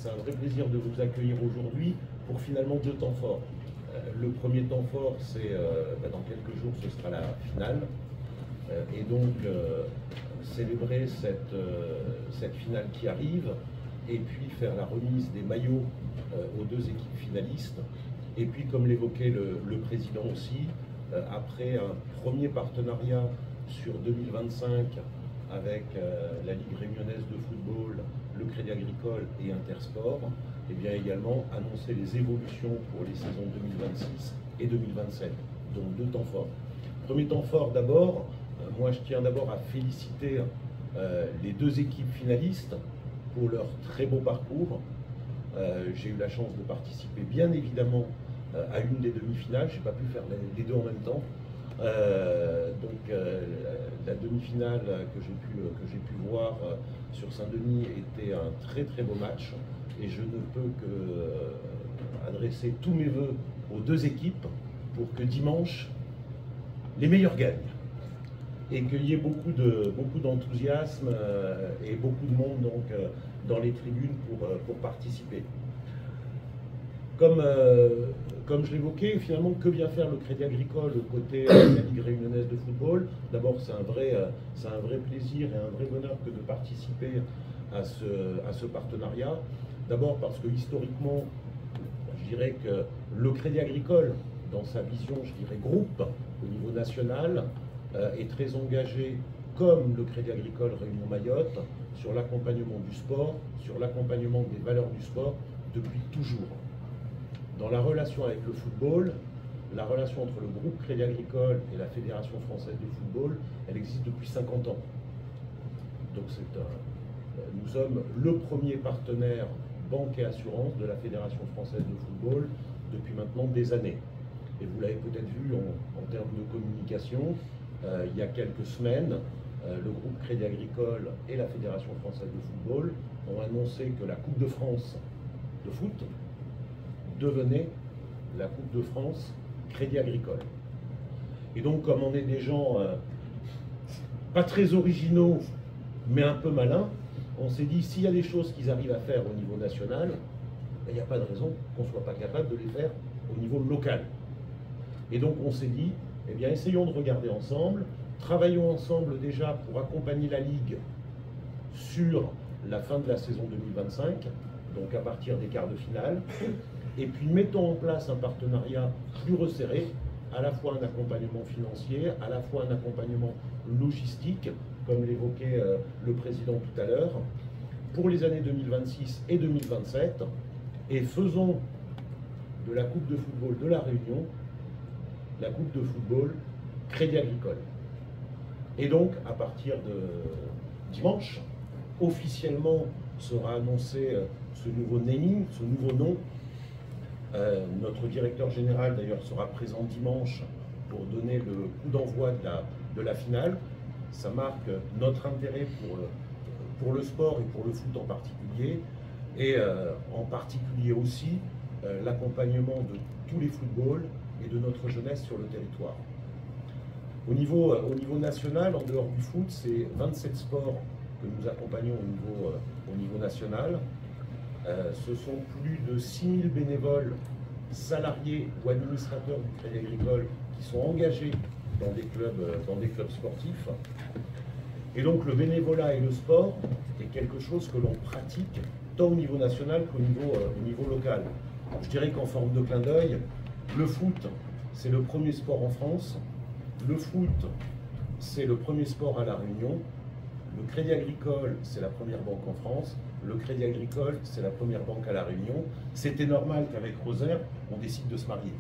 c'est un vrai plaisir de vous accueillir aujourd'hui pour finalement deux temps forts. Le premier temps fort, c'est dans quelques jours, ce sera la finale. Et donc, célébrer cette finale qui arrive, et puis faire la remise des maillots aux deux équipes finalistes. Et puis, comme l'évoquait le président aussi, après un premier partenariat sur 2025 avec la Ligue réunionnaise de football, le Crédit Agricole et Intersport, et bien également annoncer les évolutions pour les saisons 2026 et 2027, donc deux temps forts. Premier temps fort d'abord, moi je tiens d'abord à féliciter les deux équipes finalistes pour leur très beau parcours. J'ai eu la chance de participer bien évidemment à une des demi-finales, je n'ai pas pu faire les deux en même temps. La demi-finale que j'ai pu voir sur Saint-Denis était un très très beau match et je ne peux que adresser tous mes voeux aux deux équipes pour que dimanche les meilleurs gagnent et qu'il y ait beaucoup d'enthousiasme et beaucoup de monde donc, dans les tribunes pour participer. Comme je l'évoquais, finalement, que vient faire le Crédit Agricole aux côtés de la Ligue réunionnaise de football? D'abord, c'est un vrai plaisir et un vrai bonheur que de participer à ce partenariat. D'abord parce que historiquement, je dirais que le Crédit Agricole, dans sa vision, je dirais groupe, au niveau national, est très engagé, comme le Crédit Agricole Réunion Mayotte, sur l'accompagnement du sport, sur l'accompagnement des valeurs du sport depuis toujours. Dans la relation avec le football, la relation entre le groupe Crédit Agricole et la Fédération française de football, elle existe depuis 50 ans. Donc nous sommes le premier partenaire banque et assurance de la Fédération française de football depuis maintenant des années. Et vous l'avez peut-être vu en termes de communication, il y a quelques semaines, le groupe Crédit Agricole et la Fédération française de football ont annoncé que la Coupe de France de foot devenait la Coupe de France Crédit Agricole. Et donc, comme on est des gens pas très originaux, mais un peu malins, on s'est dit, s'il y a des choses qu'ils arrivent à faire au niveau national, il n'y a pas de raison qu'on ne soit pas capable de les faire au niveau local. Et donc, on s'est dit, eh bien, essayons de regarder ensemble, travaillons ensemble déjà pour accompagner la Ligue sur la fin de la saison 2025, donc à partir des quarts de finale, et puis mettons en place un partenariat plus resserré, à la fois un accompagnement financier, à la fois un accompagnement logistique, comme l'évoquait le président tout à l'heure, pour les années 2026 et 2027, et faisons de la Coupe de football de la Réunion la Coupe de football Crédit Agricole. Et donc, à partir de dimanche, officiellement sera annoncé ce nouveau naming, ce nouveau nom. Notre directeur général d'ailleurs sera présent dimanche pour donner le coup d'envoi de la finale. Ça marque notre intérêt pour le sport et pour le foot en particulier, et en particulier aussi l'accompagnement de tous les footballs et de notre jeunesse sur le territoire. Au niveau national, en dehors du foot, c'est 27 sports que nous accompagnons au niveau national. Ce sont plus de 6000 bénévoles, salariés ou administrateurs du Crédit Agricole qui sont engagés dans des clubs sportifs. Et donc le bénévolat et le sport est quelque chose que l'on pratique tant au niveau national qu'au niveau local. Je dirais qu'en forme de clin d'œil, le foot, c'est le premier sport en France. Le foot, c'est le premier sport à La Réunion. Le Crédit Agricole, c'est la première banque en France. Le Crédit Agricole, c'est la première banque à La Réunion. C'était normal qu'avec Rosaire, on décide de se marier.